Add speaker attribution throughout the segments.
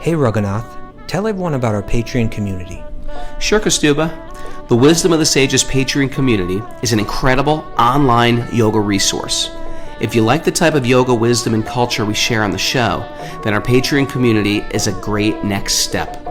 Speaker 1: Hey Raghunath, tell everyone about our Patreon community.
Speaker 2: Sure, Kaustubha. The Wisdom of the Sages Patreon community is an incredible online yoga resource. If you like the type of yoga wisdom and culture we share on the show, then our Patreon community is a great next step.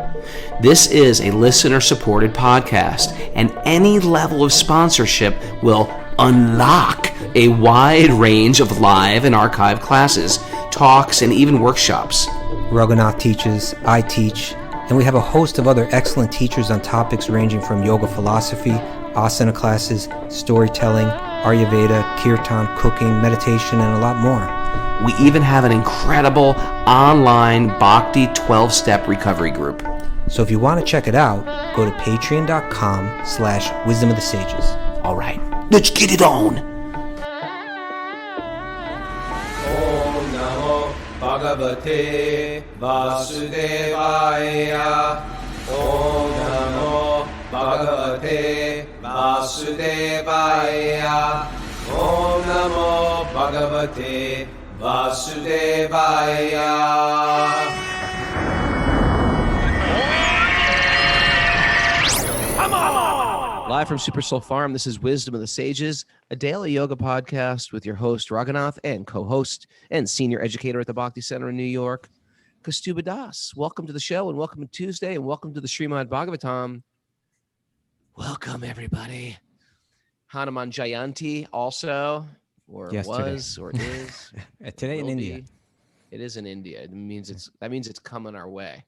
Speaker 2: This is a listener-supported podcast, and any level of sponsorship will unlock a wide range of live and archived classes, talks, and even workshops.
Speaker 1: Raghunath teaches, I teach, and we have a host of other excellent teachers on topics ranging from yoga philosophy, asana classes, storytelling, Ayurveda, kirtan, cooking, meditation, and a lot more.
Speaker 2: We even have an incredible online Bhakti 12-step recovery group.
Speaker 1: So if you want to check it out, go to patreon.com/wisdom of the sages.
Speaker 2: All right, let's get it on.
Speaker 3: Om Namo Bhagavate Vasudevaya. Om Namo Bhagavate Vasudevaya. Om Namo Bhagavate Vasudevaya.
Speaker 2: Live from Super Soul Farm, this is Wisdom of the Sages, a daily yoga podcast with your host, Raghunath, and co-host and senior educator at the Bhakti Center in New York, Kaustubha Das. Welcome to the show, and welcome to Tuesday, and welcome to the Srimad Bhagavatam. Welcome, everybody. Hanuman Jayanti also, or
Speaker 1: Yesterday.
Speaker 2: was, or it is.
Speaker 1: Today in India.
Speaker 2: It is in India. That means it's coming our way.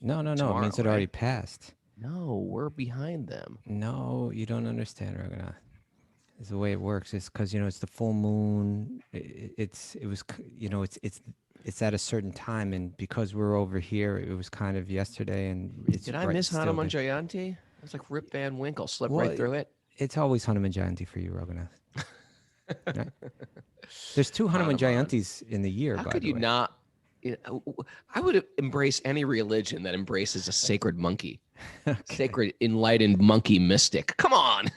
Speaker 1: No.
Speaker 2: Tomorrow,
Speaker 1: It means it already passed.
Speaker 2: No, we're behind them.
Speaker 1: No, you don't understand, Raghunath. It's the way it works. It's because it's the full moon. It's at a certain time, and because we're over here, it was kind of yesterday. And
Speaker 2: Did I miss Hanuman Jayanti? It was like Rip Van Winkle, slept right through it.
Speaker 1: It's always Hanuman Jayanti for you, Raghunath. Right? There's two Hanuman Jayantis in the year.
Speaker 2: How
Speaker 1: by
Speaker 2: could
Speaker 1: the
Speaker 2: you
Speaker 1: way.
Speaker 2: not? I would embrace any religion that embraces a sacred monkey, sacred enlightened monkey mystic. Come on.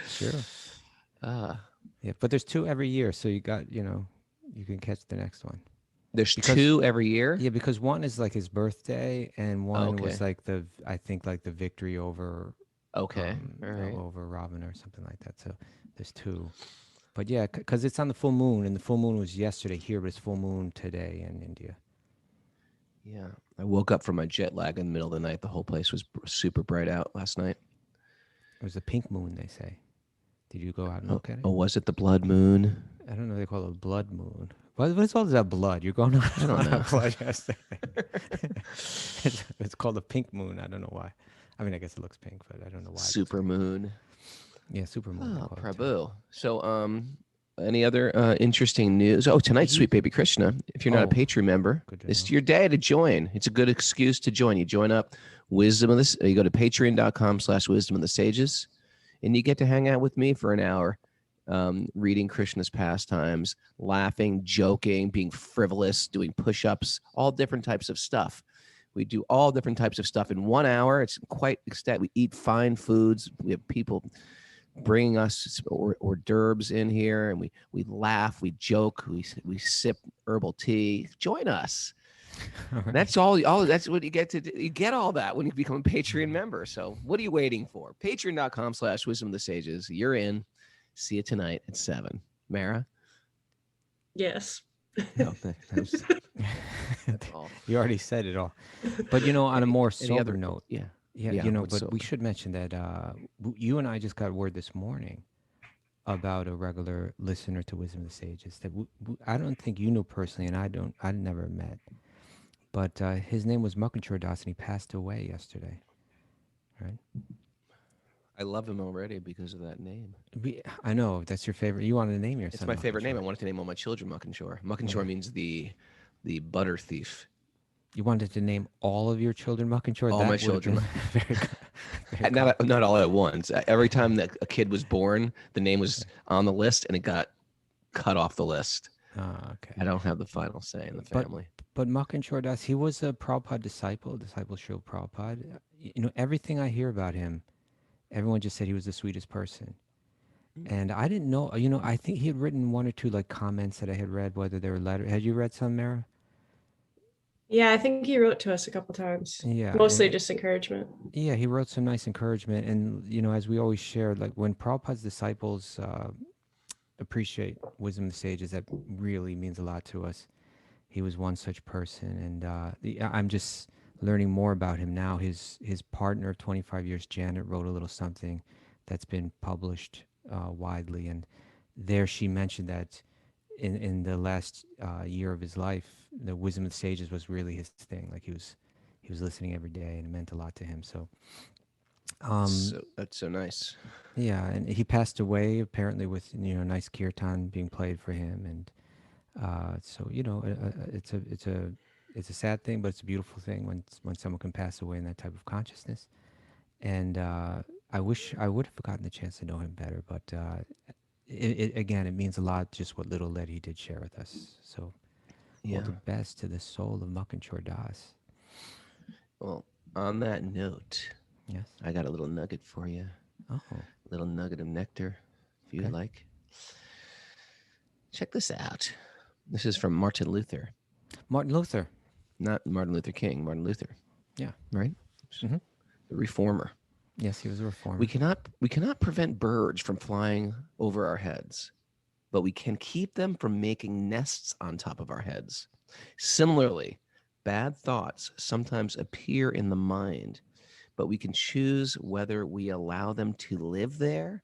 Speaker 1: Sure. Yeah, but there's two every year, so you got you can catch the next one.
Speaker 2: There's two every year.
Speaker 1: Yeah, because one is like his birthday, and one was like the victory over.
Speaker 2: Okay. All right.
Speaker 1: Over Robin or something like that. So there's two. But yeah, because it's on the full moon, and the full moon was yesterday here, but it's full moon today in India.
Speaker 2: Yeah. I woke up from my jet lag in the middle of the night. The whole place was super bright out last night.
Speaker 1: It was a pink moon, they say. Did you go out and look at it?
Speaker 2: Oh, was it the blood moon?
Speaker 1: I don't know. They call it a blood moon. What's all that blood? You're going out on blood yesterday. It's called a pink moon. I don't know why. I mean, I guess it looks pink, but I don't know why.
Speaker 2: Super moon.
Speaker 1: Yeah, super moon.
Speaker 2: Oh, Prabhu. So, any other interesting news? Oh, tonight's Sweet Baby Krishna. If you're not a Patreon member, it's your day to join. It's a good excuse to join. You join up Wisdom of this. You go to patreon.com/wisdom of the sages, and you get to hang out with me for an hour, reading Krishna's pastimes, laughing, joking, being frivolous, doing push-ups, all different types of stuff. We do all different types of stuff in 1 hour. It's quite ecstatic. We eat fine foods. We have people bringing us hors d'oeuvres in here, and we laugh, we joke, we sip herbal tea. Join us. Right. That's all. That's what you get to do. You get all that when you become a Patreon member. So what are you waiting for? Patreon.com/wisdom of the sages. You're in. See you tonight at 7. Mara?
Speaker 4: Yes.
Speaker 2: No,
Speaker 1: you already said it all. But on a more sober note.
Speaker 2: Yeah.
Speaker 1: But we should mention that you and I just got word this morning about a regular listener to Wisdom of the Sages that I don't think you know personally, and I never met. But his name was Mukunchur Das, and he passed away yesterday. Right?
Speaker 2: I love him already because of that name.
Speaker 1: I know that's your favorite. You wanted to name your son.
Speaker 2: It's my favorite name. I wanted to name all my children Mukunchur. Mukunchur means the butter thief.
Speaker 1: You wanted to name all of your children Mukunchur?
Speaker 2: All my children. Very not all at once. Every time that a kid was born, the name was on the list, and it got cut off the list.
Speaker 1: Okay.
Speaker 2: I don't have the final say in the family.
Speaker 1: But Mukunchur Das, he was a Prabhupada disciple of Prabhupada. Everything I hear about him, everyone just said he was the sweetest person. And I didn't know, I think he had written one or two comments that I had read, whether they were letters. Had you read some, Mara?
Speaker 4: Yeah, I think he wrote to us a couple times.
Speaker 1: Yeah,
Speaker 4: Mostly just encouragement.
Speaker 1: Yeah, he wrote some nice encouragement, and as we always shared, like when Prabhupada's disciples appreciate wisdom of the sages, that really means a lot to us. He was one such person, and I'm just learning more about him now. His partner of 25 years, Janet, wrote a little something that's been published widely, and there she mentioned that in the last year of his life, the wisdom of the sages was really his thing. Like he was listening every day, and it meant a lot to him. So
Speaker 2: that's so nice.
Speaker 1: yeah, and he passed away apparently with nice kirtan being played for him, and so it's a sad thing, but it's a beautiful thing when someone can pass away in that type of consciousness. And I wish I would have gotten the chance to know him better, but again, it means a lot just what little that he did share with us. So all the best to the soul of Makanchor Das.
Speaker 2: Well, on that note,
Speaker 1: yes,
Speaker 2: I got a little nugget for you.
Speaker 1: Oh,
Speaker 2: a little nugget of nectar, if you like. Check this out. This is from Martin Luther.
Speaker 1: Martin Luther.
Speaker 2: Not Martin Luther King, Martin Luther.
Speaker 1: Yeah.
Speaker 2: Right?
Speaker 1: Mm-hmm.
Speaker 2: The reformer.
Speaker 1: Yes, he was a reformer.
Speaker 2: We cannot prevent birds from flying over our heads, but we can keep them from making nests on top of our heads. Similarly, bad thoughts sometimes appear in the mind, but we can choose whether we allow them to live there,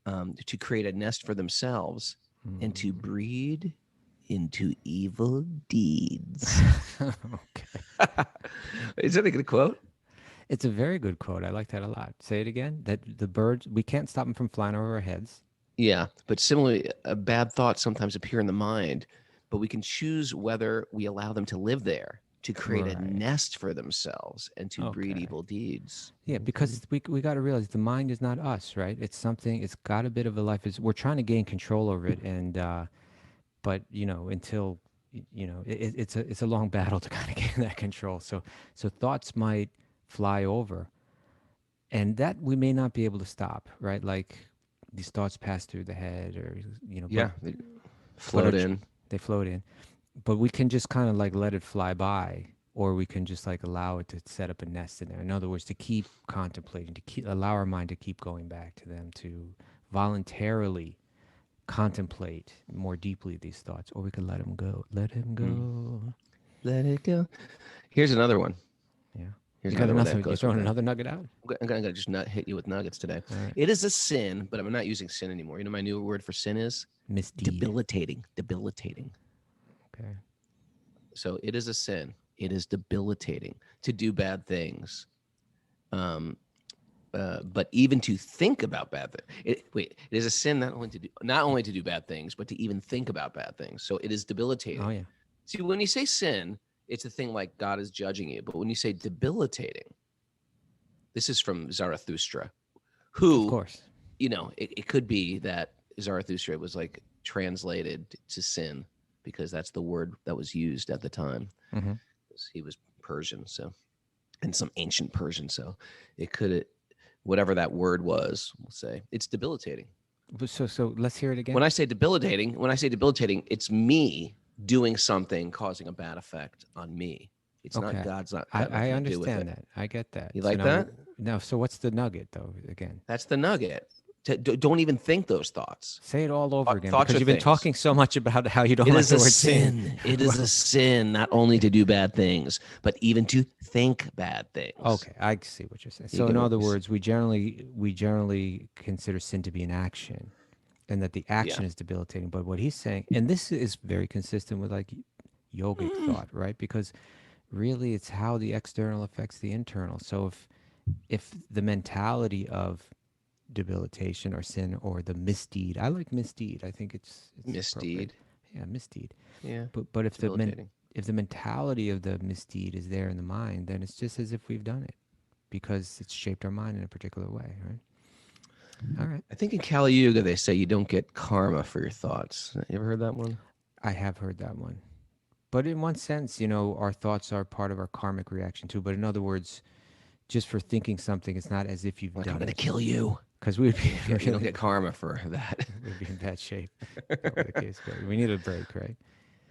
Speaker 2: to create a nest for themselves, and to breed into evil deeds.
Speaker 1: Okay.
Speaker 2: Is that a good quote?
Speaker 1: It's a very good quote. I like that a lot. Say it again. That the birds, we can't stop them from flying over our heads.
Speaker 2: Yeah, but similarly, bad thoughts sometimes appear in the mind, but we can choose whether we allow them to live there, to create a nest for themselves, and to breed evil deeds.
Speaker 1: Yeah, because we got to realize the mind is not us, right? It's something. It's got a bit of a life. We're trying to gain control over it, and but until it's a long battle to kind of gain that control. So thoughts might fly over, and that we may not be able to stop, right? Like these thoughts pass through the head, or
Speaker 2: they float in.
Speaker 1: They float in, but we can just kind of like let it fly by, or we can just like allow it to set up a nest in there. In other words, to keep contemplating, to allow our mind to keep going back to them, to voluntarily contemplate more deeply these thoughts, or we can let them go. Let him go.
Speaker 2: Let it go. Here's another one.
Speaker 1: Yeah.
Speaker 2: Here's
Speaker 1: You're throwing another nugget out?
Speaker 2: I'm going to just hit you with nuggets today.
Speaker 1: Right.
Speaker 2: It is a sin, but I'm not using sin anymore. You know my new word for sin is?
Speaker 1: Misdeed.
Speaker 2: Debilitating.
Speaker 1: Okay.
Speaker 2: So it is a sin. It is debilitating to do bad things. But even to think about bad things. It is a sin not only to do bad things, but to even think about bad things. So it is debilitating.
Speaker 1: Oh, yeah.
Speaker 2: See, when you say sin, it's a thing like God is judging you. But when you say debilitating, this is from Zarathustra, who,
Speaker 1: of course,
Speaker 2: it could be that Zarathustra was like translated to sin because that's the word that was used at the time.
Speaker 1: Mm-hmm.
Speaker 2: He was Persian, and some ancient Persian. So it could, whatever that word was, we'll say it's debilitating.
Speaker 1: So let's hear it again.
Speaker 2: When I say debilitating, it's me doing something causing a bad effect on me. It's not God's not.
Speaker 1: I understand that. I get that.
Speaker 2: You like that?
Speaker 1: No. So what's the nugget though? Again,
Speaker 2: that's the nugget. Don't even think those thoughts.
Speaker 1: Say it all over again,
Speaker 2: thoughts
Speaker 1: because you've been talking so much about how you don't like the word sin.
Speaker 2: It is a sin not only to do bad things, but even to think bad things.
Speaker 1: Okay, I see what you're saying. So in other words, we generally consider sin to be an action, and that the action is debilitating. But what he's saying, and this is very consistent with like yogic thought, right? Because really it's how the external affects the internal. So if the mentality of debilitation or sin or the misdeed, I like misdeed. I think it's
Speaker 2: misdeed.
Speaker 1: Yeah, misdeed.
Speaker 2: Yeah.
Speaker 1: But if the mentality of the misdeed is there in the mind, then it's just as if we've done it, because it's shaped our mind in a particular way, right? All right.
Speaker 2: I think in Kali Yuga they say you don't get karma for your thoughts. You ever heard that one?
Speaker 1: I have heard that one. But in one sense, our thoughts are part of our karmic reaction too. But in other words, just for thinking something, it's not as if you've done it.
Speaker 2: I'm going to kill you.
Speaker 1: Because we'd be
Speaker 2: you don't get karma for that.
Speaker 1: We'd be in bad shape. The case goes. We need a break, right?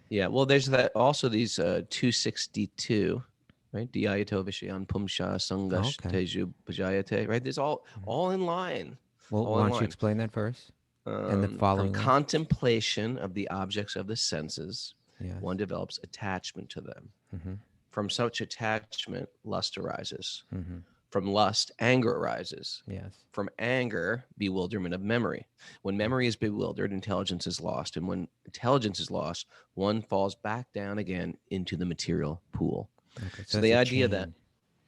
Speaker 2: Yeah. Well, there's also these 262, right? Diyato Vishayan Pumsha Sangash Teju Bhajayate, right? There's all in line.
Speaker 1: Well,
Speaker 2: all
Speaker 1: why
Speaker 2: in
Speaker 1: don't you
Speaker 2: line.
Speaker 1: explain that first? And the following
Speaker 2: From contemplation of the objects of the senses,
Speaker 1: yes.
Speaker 2: one develops attachment to them.
Speaker 1: Mm-hmm.
Speaker 2: From such attachment, lust arises.
Speaker 1: Mm-hmm.
Speaker 2: From lust, anger arises.
Speaker 1: Yes.
Speaker 2: From anger, bewilderment of memory. When memory is bewildered, intelligence is lost. And when intelligence is lost, one falls back down again into the material pool.
Speaker 1: Okay,
Speaker 2: so the idea that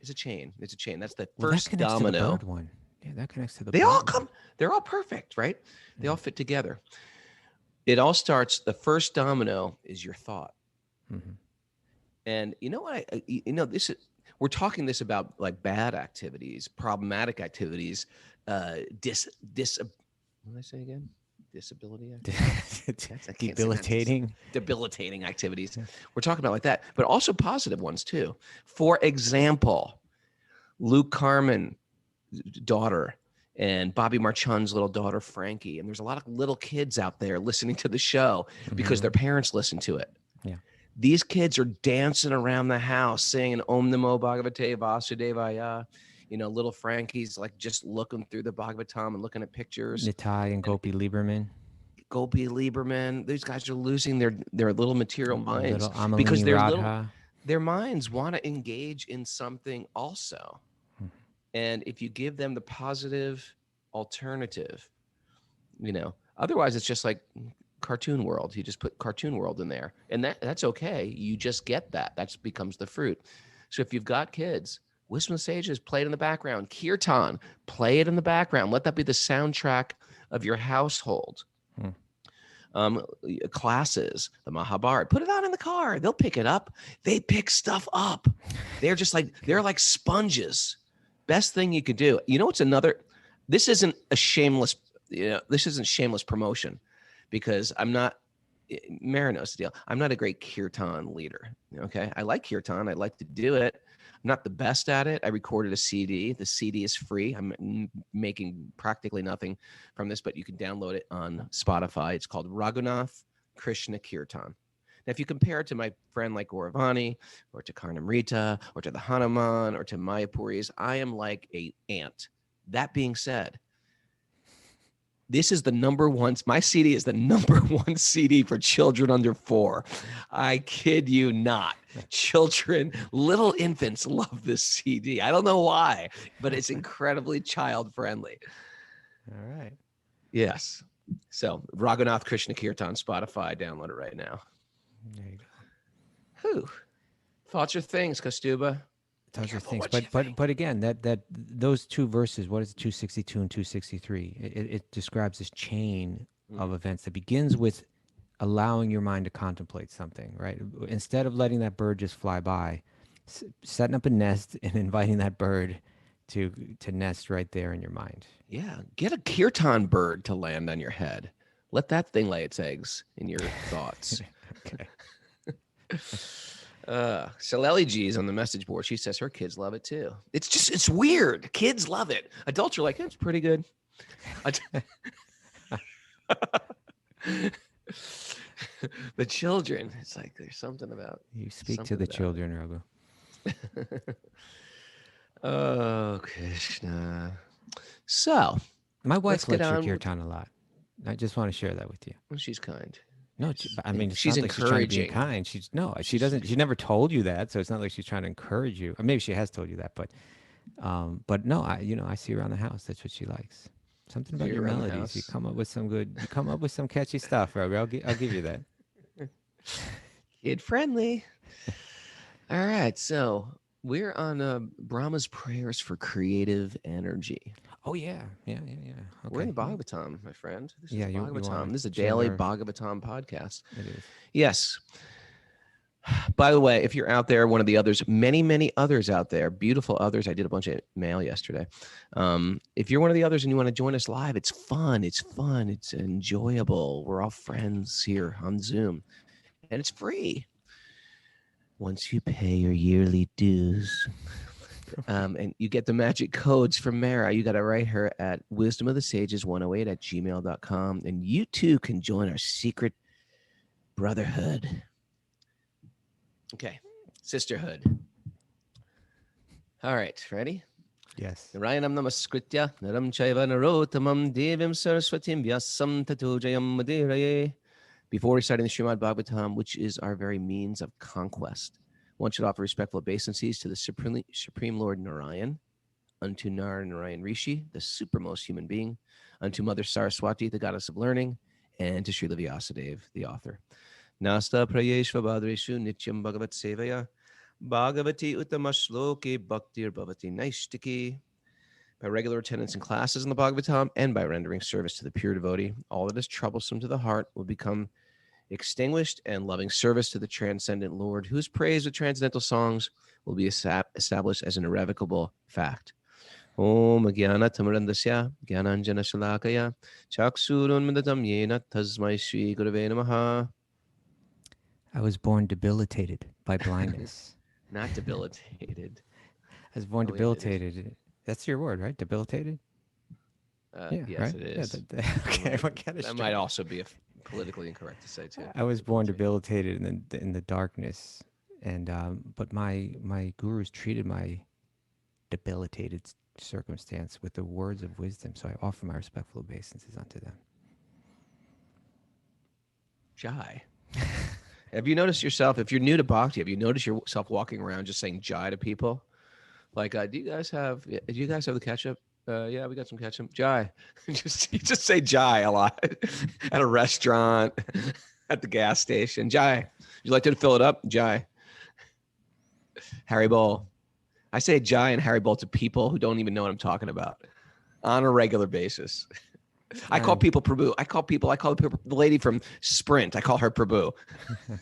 Speaker 2: it's a chain. It's a chain. That's the first
Speaker 1: that
Speaker 2: domino.
Speaker 1: To the bird one. Yeah, that connects to the
Speaker 2: They
Speaker 1: bird
Speaker 2: all
Speaker 1: one.
Speaker 2: come, they're all perfect, right? They all fit together. It all starts, the first domino is your thought.
Speaker 1: Mm-hmm.
Speaker 2: And you know what? This is, we're talking this about like bad activities, problematic activities, what did I say again? Disability activities. Debilitating activities. We're talking about like that, but also positive ones too. For example, Luke Carmen's daughter and Bobby Marchand's little daughter, Frankie. And there's a lot of little kids out there listening to the show because their parents listen to it.
Speaker 1: Yeah.
Speaker 2: These kids are dancing around the house singing Om Namo Bhagavate Vasudevaya. Little Frankie's like just looking through the Bhagavatam and looking at pictures.
Speaker 1: Nitai and Gopi Lieberman.
Speaker 2: These guys are losing their little material minds
Speaker 1: because
Speaker 2: their minds want to engage in something also. And if you give them the positive alternative, otherwise it's just like cartoon world. You just put cartoon world in there and that's okay. You just get that. That becomes the fruit. So if you've got kids, Wisdom of the Sages, play it in the background. Kirtan, play it in the background. Let that be the soundtrack of your household. Classes, the Mahabharata, put it out in the car. They'll pick it up. They pick stuff up. They're like sponges. Best thing you could do. It's this isn't shameless promotion because I'm not, Mara knows the deal. I'm not a great kirtan leader. Okay. I like kirtan. I like to do it. I'm not the best at it. I recorded a CD. The CD is free. I'm making practically nothing from this, but you can download it on Spotify. It's called Raghunath Krishna Kirtan. Now, if you compare it to my friend like Gauravani or to Karnamrita or to the Hanuman or to Mayapuris, I am like an ant. That being said, this is the number one. My CD is the number one CD for children under 4. I kid you not. Children, little infants love this CD. I don't know why, but it's incredibly child friendly.
Speaker 1: All right.
Speaker 2: Yes. So Raghunath Krishna Kirtan, Spotify, download it right now.
Speaker 1: There you go.
Speaker 2: Whew. Thoughts or things, Kaustubha?
Speaker 1: Those are things, but again, that those two verses, what is it, 262 and 263? It describes this chain of events that begins with allowing your mind to contemplate something, right? Instead of letting that bird just fly by, setting up a nest and inviting that bird to nest right there in your mind.
Speaker 2: Yeah, get a kirtan bird to land on your head. Let that thing lay its eggs in your thoughts.
Speaker 1: Okay.
Speaker 2: Shaleli G's on the message board. She says her kids love it too. It's weird. Kids love it. Adults are like, it's pretty good. The children, it's like there's something about.
Speaker 1: You speak to the children, Raghu.
Speaker 2: Oh, Krishna. So,
Speaker 1: my wife likes your kirtan a lot. I just want to share that with you.
Speaker 2: Well, she's kind.
Speaker 1: No, I mean, it's
Speaker 2: she's
Speaker 1: not like she's trying to be
Speaker 2: encouraging.
Speaker 1: kind. She doesn't. She never told you that, so it's not like she's trying to encourage you. Or maybe she has told you that, but no, I see her around the house. That's what she likes. Something about your melodies. You come up with some catchy stuff, Roger. I'll give you that.
Speaker 2: Kid friendly. All right, so we're on Brahma's prayers for creative energy.
Speaker 1: Oh yeah. Okay.
Speaker 2: We're in the Bhagavatam, my friend. This is Bhagavatam. This is a
Speaker 1: daily
Speaker 2: Bhagavatam podcast.
Speaker 1: It is.
Speaker 2: Yes. By the way, if you're out there, one of the others, many others out there, beautiful others. I did a bunch of mail yesterday. If you're one of the others and you want to join us live, it's fun. It's enjoyable. We're all friends here on Zoom, and it's free. Once you pay your yearly dues. And you get the magic codes from Mara. You got to write her at wisdomofthesages108@gmail.com. And you too can join our secret brotherhood. Okay. Sisterhood. All right. Ready?
Speaker 1: Yes.
Speaker 2: Narayanam namaskritya naram chaiva narottamam devim saraswatim vyasam tato jayam madiraye. Before reciting the Srimad Bhagavatam, which is our very means of conquest, one should offer respectful obeisances to the Supreme Lord Narayan, unto Narayan Rishi, the supermost human being, unto Mother Saraswati, the goddess of learning, and to Srila Vyasadeva, the author. Nasta prayeshva badreshu nityam bhagavat sevaya bhagavati uttama bhaktir bhavati naishtiki. By regular attendance in classes in the Bhagavatam and by rendering service to the pure devotee, all that is troublesome to the heart will become extinguished, and loving service to the transcendent Lord, whose praise with transcendental songs will be established as an irrevocable fact. Om Jnana Tamarandasya Jnananjana Shalakaya Chaksurunmadatam Yena Tasmai Shri Gurave Namaha.
Speaker 1: I was born debilitated by blindness.
Speaker 2: Not debilitated.
Speaker 1: I was born debilitated. That's your word, right? Debilitated?
Speaker 2: Yes, right? It is.
Speaker 1: Yeah, okay,
Speaker 2: that might also be politically incorrect to say too.
Speaker 1: I was born debilitated in the darkness, and but my gurus treated my debilitated circumstance with the words of wisdom, so I offer my respectful obeisances unto them.
Speaker 2: Jai. Have you noticed yourself, if you're new to Bhakti, have you noticed yourself walking around just saying Jai to people? Like, do you guys have the ketchup? Yeah, we got some ketchup. Jai. You just say Jai a lot at a restaurant, at the gas station. Jai. You like to fill it up? Jai. Harry Bowl. I say Jai and Harry Bowl to people who don't even know what I'm talking about on a regular basis. I call people Prabhu. I call the lady from Sprint. I call her Prabhu.
Speaker 1: Well,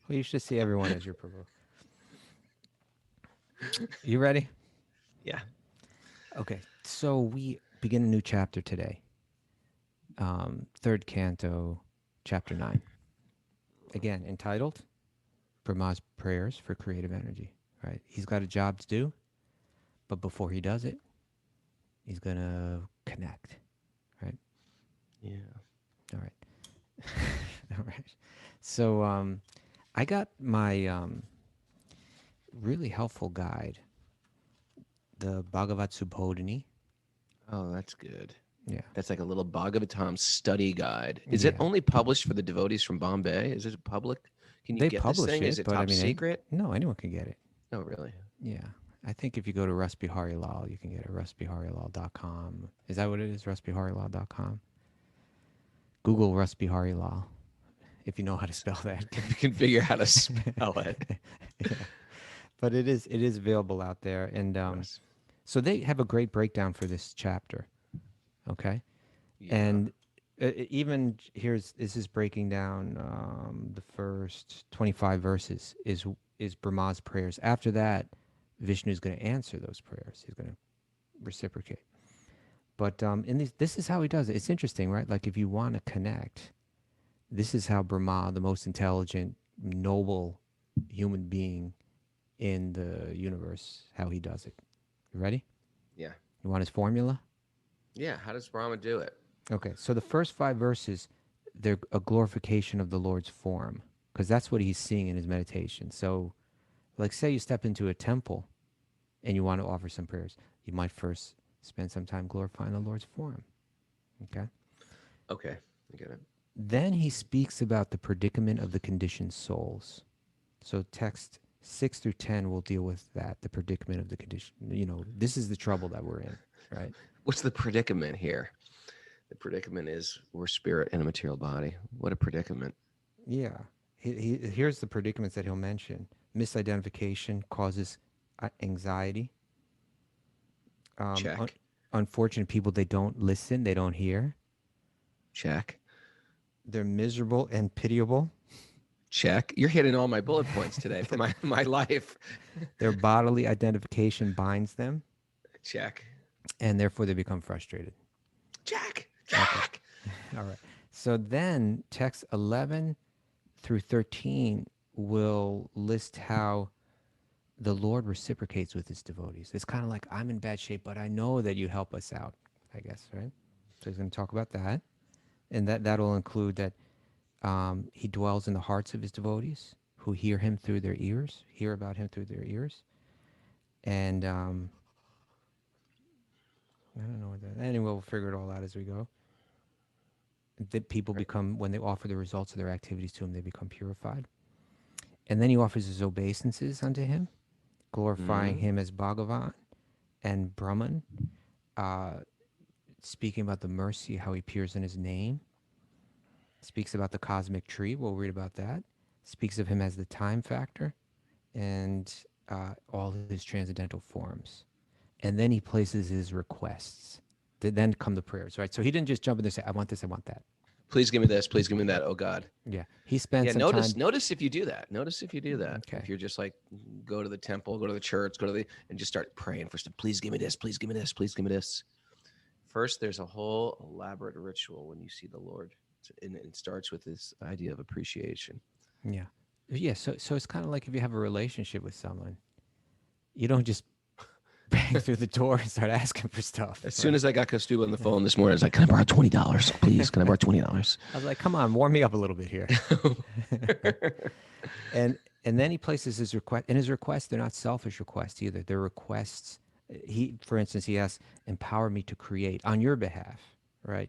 Speaker 1: you should see everyone as your Prabhu. You ready?
Speaker 2: Yeah.
Speaker 1: Okay. So we begin a new chapter today. Third canto, chapter 9. Again, entitled Brahma's Prayers for Creative Energy. Right? He's got a job to do, but before he does it, he's going to connect. Right?
Speaker 2: Yeah.
Speaker 1: All right. All right. So I got my really helpful guide, the Bhagavad-gita.
Speaker 2: Oh, that's good.
Speaker 1: Yeah.
Speaker 2: That's like a little Bhagavatam study guide. Is it only published for the devotees from Bombay? Is it public? Can you get this thing? Is it top secret?
Speaker 1: No, anyone can get it.
Speaker 2: Oh, really?
Speaker 1: Yeah. I think if you go to Russ Bihari Lal, you can get it. RussBihariLal.com. Is that what it is? RussBihariLal.com? Google Russ Bihari Lal, if you know how to spell that.
Speaker 2: If you can figure out how to spell it.
Speaker 1: Yeah. But it is available out there. And so they have a great breakdown for this chapter. Okay? Yeah. And even this is breaking down the first 25 verses is Brahma's prayers. After that, Vishnu is going to answer those prayers. He's going to reciprocate. But this is how he does it. It's interesting, right? Like if you want to connect, this is how Brahma, the most intelligent, noble human being in the universe, how he does it. You ready?
Speaker 2: Yeah.
Speaker 1: You want his formula?
Speaker 2: Yeah. How does Brahma do it?
Speaker 1: Okay. So the first 5 verses, they're a glorification of the Lord's form, because that's what he's seeing in his meditation. So, like, say you step into a temple and you want to offer some prayers. You might first spend some time glorifying the Lord's form. Okay?
Speaker 2: Okay. I get it.
Speaker 1: Then he speaks about the predicament of the conditioned souls. So text 6 through 10 will deal with that, the predicament of the condition. This is the trouble that we're in, right?
Speaker 2: What's the predicament here? The predicament is we're spirit in a material body. What a predicament.
Speaker 1: Yeah. Here's the predicaments that he'll mention. Misidentification causes anxiety.
Speaker 2: Check.
Speaker 1: Unfortunate people, they don't listen, they don't hear.
Speaker 2: Check.
Speaker 1: They're miserable and pitiable.
Speaker 2: Check. You're hitting all my bullet points today for my life.
Speaker 1: Their bodily identification binds them.
Speaker 2: Check.
Speaker 1: And therefore they become frustrated.
Speaker 2: Check.
Speaker 1: Okay. All right. So then text 11 through 13 will list how the Lord reciprocates with his devotees. It's kind of like, I'm in bad shape, but I know that you help us out, I guess, right? So he's going to talk about that. And that'll include that he dwells in the hearts of his devotees, who hear him through their ears, hear about him through their ears. And I don't know what that. Anyway, we'll figure it all out as we go. That people become, when they offer the results of their activities to him, they become purified. And then he offers his obeisances unto him, glorifying him as Bhagavan and Brahman, speaking about the mercy, how he appears in his name, speaks about the cosmic tree. We'll read about that. Speaks of him as the time factor and all his transcendental forms. And then he places his requests. Then come the prayers, right? So he didn't just jump in there and say, I want this, I want that.
Speaker 2: Please give me this. Please give me that. Oh, God.
Speaker 1: Yeah. He spent some
Speaker 2: notice,
Speaker 1: time.
Speaker 2: Notice if you do that. Notice if you do that.
Speaker 1: Okay.
Speaker 2: If you're just like, go to the temple, go to the church, and just start praying for stuff. Please give me this. Please give me this. Please give me this. First, there's a whole elaborate ritual when you see the Lord. And it starts with this idea of appreciation.
Speaker 1: Yeah. Yeah. So it's kind of like if you have a relationship with someone, you don't just bang through the door and start asking for stuff.
Speaker 2: As soon as I got Kaustubha on the phone this morning, I was like, can I borrow $20? Please, can I borrow $20?
Speaker 1: I was like, come on, warm me up a little bit here. And then he places his request. And his requests, they're not selfish requests either. They're requests. For instance, he asks, empower me to create on your behalf, right?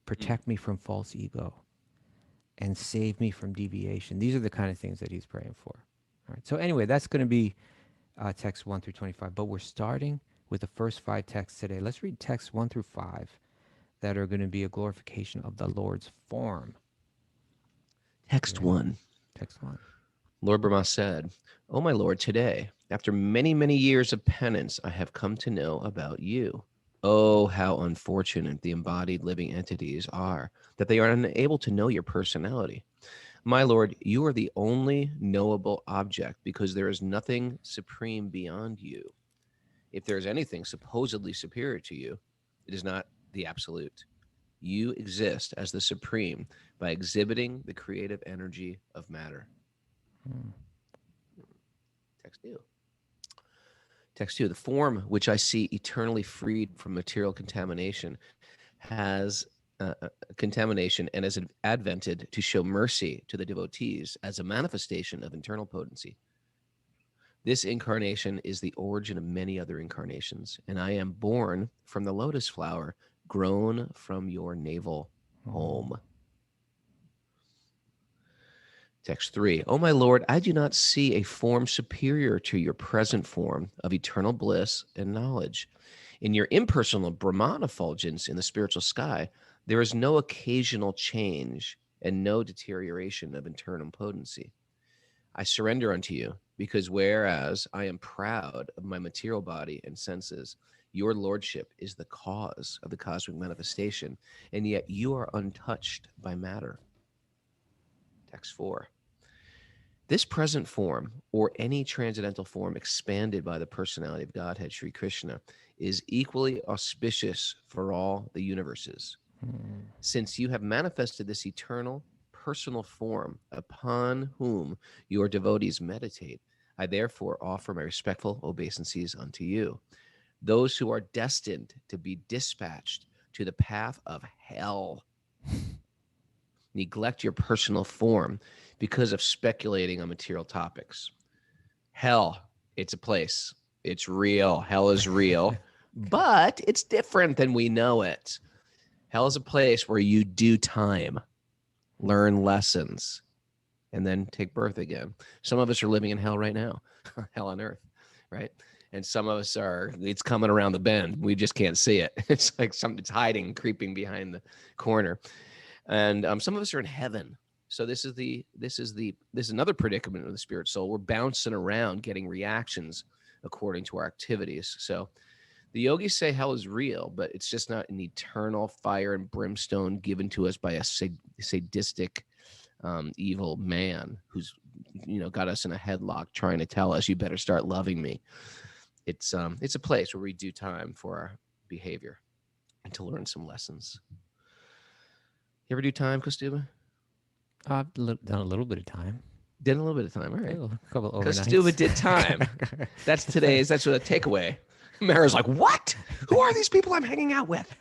Speaker 1: Protect me from false ego and save me from deviation. These are the kind of things that he's praying for. All right. So anyway, that's going to be text 1 through 25. But we're starting with the first 5 texts today. Let's read texts 1 through 5 that are going to be a glorification of the Lord's form.
Speaker 2: Text 1.
Speaker 1: Text 1.
Speaker 2: Lord Brahma said, "O my Lord, today, after many, many years of penance, I have come to know about you. Oh, how unfortunate the embodied living entities are, that they are unable to know your personality. My Lord, you are the only knowable object because there is nothing supreme beyond you. If there is anything supposedly superior to you, it is not the absolute. You exist as the supreme by exhibiting the creative energy of matter." Text 2. Text 2. The form which I see eternally freed from material contamination has contamination and is advented to show mercy to the devotees as a manifestation of internal potency. This incarnation is the origin of many other incarnations, and I am born from the lotus flower grown from your navel home. Text 3. Oh, my Lord, I do not see a form superior to your present form of eternal bliss and knowledge. In your impersonal Brahman effulgence in the spiritual sky, there is no occasional change and no deterioration of internal potency. I surrender unto you, because whereas I am proud of my material body and senses, your lordship is the cause of the cosmic manifestation, and yet you are untouched by matter. Text 4. This present form, or any transcendental form expanded by the personality of Godhead, Sri Krishna, is equally auspicious for all the universes. Since you have manifested this eternal personal form upon whom your devotees meditate, I therefore offer my respectful obeisances unto you. Those who are destined to be dispatched to the path of hell neglect your personal form because of speculating on material topics. Hell, it's a place. It's real. Hell is real, but it's different than we know it. Hell is a place where you do time, learn lessons, and then take birth again. Some of us are living in hell right now, hell on earth, right? And some of us it's coming around the bend. We just can't see it. It's like something's hiding, creeping behind the corner. And some of us are in heaven. So this is another predicament of the spirit soul. We're bouncing around, getting reactions according to our activities. So the yogis say hell is real, but it's just not an eternal fire and brimstone given to us by a sadistic, evil man who's got us in a headlock trying to tell us you better start loving me. It's a place where we do time for our behavior and to learn some lessons. You ever do time, Kaustubha?
Speaker 1: I've done a little bit of time.
Speaker 2: Did a little bit of time. All right.
Speaker 1: A couple overnights.
Speaker 2: Kaustubha did time. That's what a takeaway. Mara's like, what? Who are these people I'm hanging out with?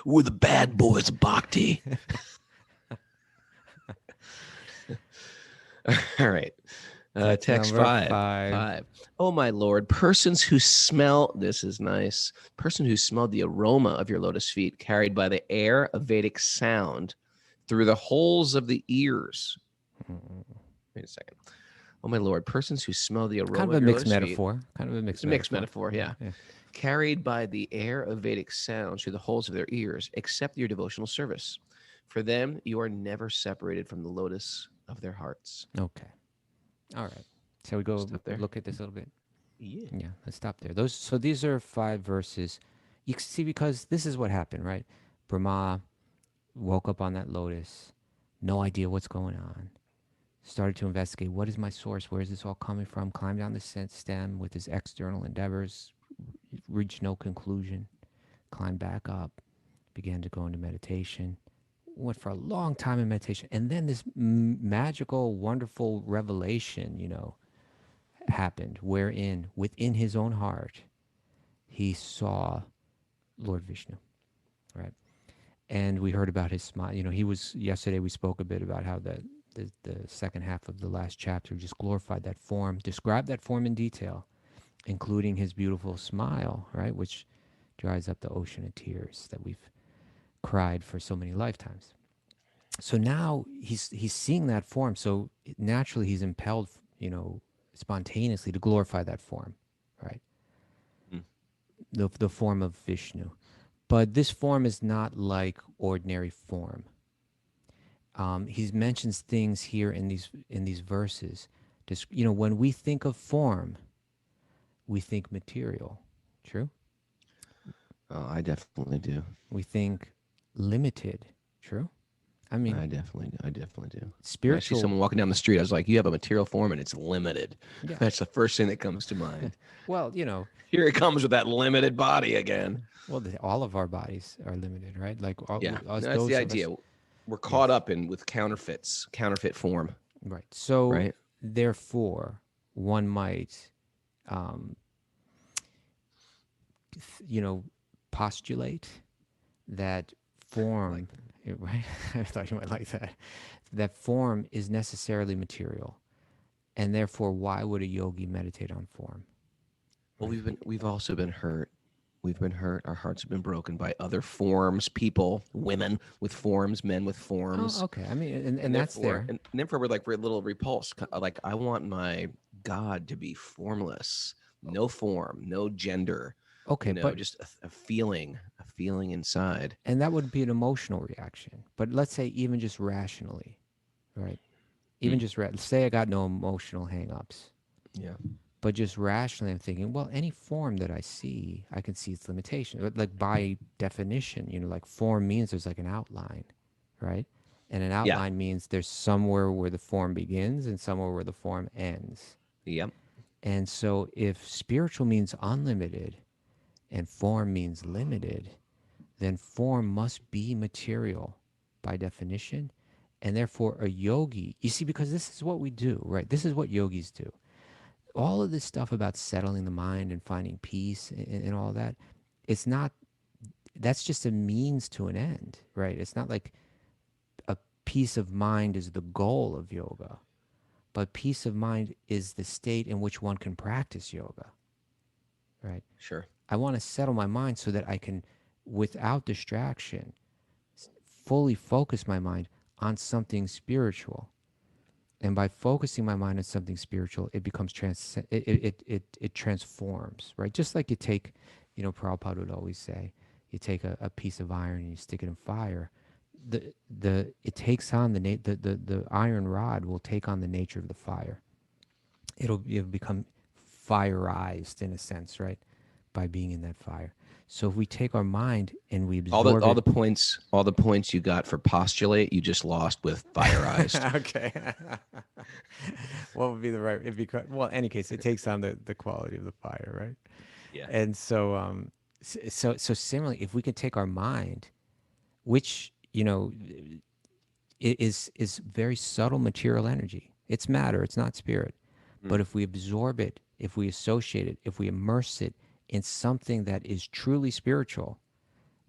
Speaker 2: We're the bad boys of Bhakti. All right. Text
Speaker 1: number
Speaker 2: five.
Speaker 1: five.
Speaker 2: Oh, my Lord, persons who smell, this is nice, person who smelled the aroma of your lotus feet carried by the air of Vedic sound through the holes of the ears. Wait a second. Oh, my Lord, persons who smell the aroma
Speaker 1: Kind of
Speaker 2: of
Speaker 1: a
Speaker 2: your
Speaker 1: mixed
Speaker 2: lotus
Speaker 1: metaphor.
Speaker 2: feet.
Speaker 1: Kind of a mixed
Speaker 2: It's a mixed metaphor, yeah.
Speaker 1: yeah.
Speaker 2: Carried by the air of Vedic sound through the holes of their ears, accept your devotional service. For them, you are never separated from the lotus of their hearts.
Speaker 1: Okay. All right. Shall we go
Speaker 2: Stop there?
Speaker 1: look at this a little bit?
Speaker 2: Yeah.
Speaker 1: Yeah, let's stop there. So these are 5 verses. You can see, because this is what happened, right? Brahma woke up on that lotus, no idea what's going on. Started to investigate, what is my source? Where is this all coming from? Climbed down the stem with his external endeavors, reached no conclusion. Climbed back up, began to go into meditation. Went for a long time in meditation. And then this magical, wonderful revelation, happened, wherein within his own heart he saw Lord Vishnu, right? And we heard about his smile. He was, yesterday we spoke a bit about how the second half of the last chapter just glorified that form, described that form in detail, including his beautiful smile, right, which dries up the ocean of tears that we've cried for so many lifetimes. So now he's seeing that form, so naturally he's impelled, spontaneously to glorify that form, right? The form of Vishnu. But this form is not like ordinary form. He mentions things here in these verses. Just, when we think of form, we think material. True?
Speaker 2: Oh, I definitely do.
Speaker 1: We think limited. True? I mean,
Speaker 2: I definitely do.
Speaker 1: Spiritual.
Speaker 2: I see someone walking down the street, I was like, you have a material form and it's limited. Yeah. That's the first thing that comes to mind.
Speaker 1: Well,
Speaker 2: here it comes with that limited body again.
Speaker 1: Well, all of our bodies are limited, right? Like,
Speaker 2: that's the idea. We're caught up with counterfeit form.
Speaker 1: Right. So, therefore, one might, postulate that form, right? I thought you might like that. That form is necessarily material, and therefore, why would a yogi meditate on form?
Speaker 2: Well, we've also been hurt. We've been hurt. Our hearts have been broken by other forms, people, women with forms, men with forms.
Speaker 1: Oh, okay. I mean, and that's there.
Speaker 2: And therefore, we're a little repulsed. Like, I want my God to be formless, no form, no gender.
Speaker 1: Okay, but
Speaker 2: just a feeling inside.
Speaker 1: And that would be an emotional reaction. But let's say even just rationally, right? Even just say I got no emotional hang-ups.
Speaker 2: Yeah.
Speaker 1: But just rationally, I'm thinking, well, any form that I see, I can see its limitation. But like by definition, like form means there's like an outline, right? And an outline means there's somewhere where the form begins and somewhere where the form ends.
Speaker 2: Yep.
Speaker 1: And so if spiritual means unlimited and form means limited, then form must be material by definition. And therefore a yogi, you see, because this is what we do, right? This is what yogis do. All of this stuff about settling the mind and finding peace and all that, that's just a means to an end, right? It's not like a peace of mind is the goal of yoga, but peace of mind is the state in which one can practice yoga, right?
Speaker 2: Sure.
Speaker 1: I want to settle my mind so that I can, without distraction, fully focus my mind on something spiritual. And by focusing my mind on something spiritual, it becomes it transforms, right? Just like you take, Prabhupada would always say, you take a piece of iron and you stick it in fire. It takes on the iron rod will take on the nature of the fire. It'll become fireized in a sense, right? By being in that fire. So if we take our mind and we absorb
Speaker 2: all the points you got for postulate, you just lost with fireized.
Speaker 1: Okay. What would be the right? Well, in any case, it takes on the quality of the fire, right?
Speaker 2: Yeah.
Speaker 1: And so so similarly, if we can take our mind, which is very subtle material energy. It's matter. It's not spirit. But if we absorb it, if we associate it, if we immerse it in something that is truly spiritual,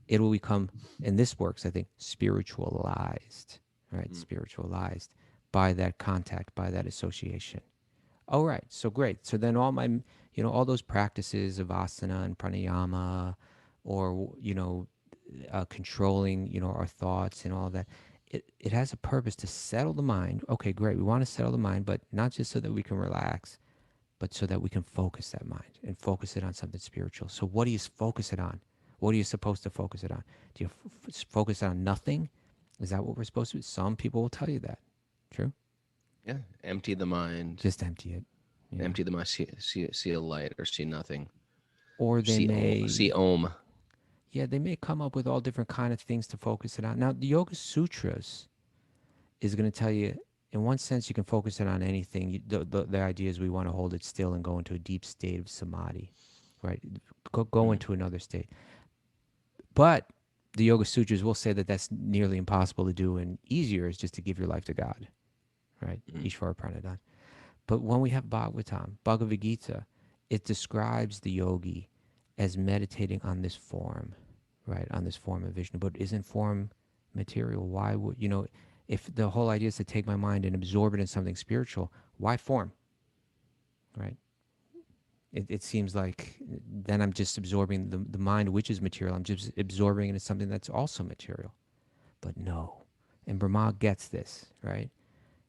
Speaker 1: it will become, and this works, I think, spiritualized, right? Spiritualized. by that contact, by that association. All right, so great. So then all my, all those practices of asana and pranayama, or controlling, our thoughts and all that, it has a purpose to settle the mind. Okay, great. We want to settle the mind, but not just so that we can relax, but so that we can focus that mind and focus it on something spiritual. So what do you focus it on? What are you supposed to focus it on? Do you focus on nothing? Is that what we're supposed to do? Some people will tell you that. True?
Speaker 2: Yeah. Empty the mind.
Speaker 1: Just empty it.
Speaker 2: Yeah. Empty the mind. See a light or see nothing.
Speaker 1: Or they
Speaker 2: see Om.
Speaker 1: Yeah, they may come up with all different kind of things to focus it on. Now, the Yoga Sutras is going to tell you, in one sense, you can focus it on anything. The idea is we want to hold it still and go into a deep state of samadhi, right? Go into another state. But the Yoga Sutras will say that that's nearly impossible to do, and easier is just to give your life to God, right? Ishvara Pranadhan. But when we have Bhagavad-gita, it describes the yogi as meditating on this form, right? On this form of Vishnu, but isn't form material? Why would, if the whole idea is to take my mind and absorb it in something spiritual, why form, right? It seems like then I'm just absorbing the mind, which is material. I'm just absorbing it in something that's also material. But no. And Brahma gets this, right?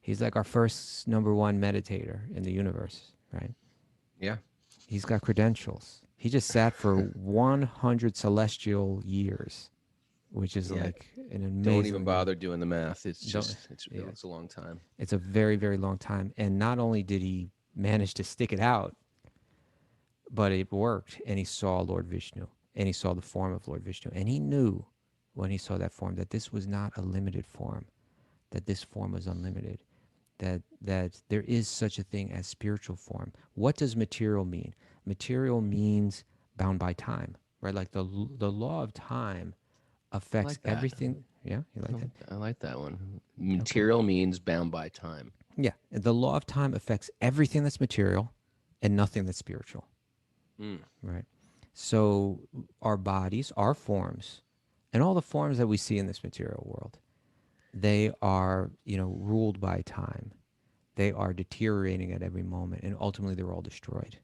Speaker 1: He's like our first number one meditator in the universe, right?
Speaker 2: Yeah.
Speaker 1: He's got credentials. He just sat for 100 celestial years, which is like an amazing...
Speaker 2: Don't even bother doing the math. It's a long time.
Speaker 1: It's a very, very long time. And not only did he manage to stick it out, but it worked. And he saw Lord Vishnu, and he saw the form of Lord Vishnu. And he knew when he saw that form that this was not a limited form, that this form was unlimited, that there is such a thing as spiritual form. What does material mean? Material means bound by time, right? Like the law of time affects everything. Yeah, you like that?
Speaker 2: I like that one. Material means bound by time.
Speaker 1: Yeah, the law of time affects everything that's material and nothing that's spiritual, right? So our bodies, our forms, and all the forms that we see in this material world, they are, ruled by time. They are deteriorating at every moment, and ultimately they're all destroyed,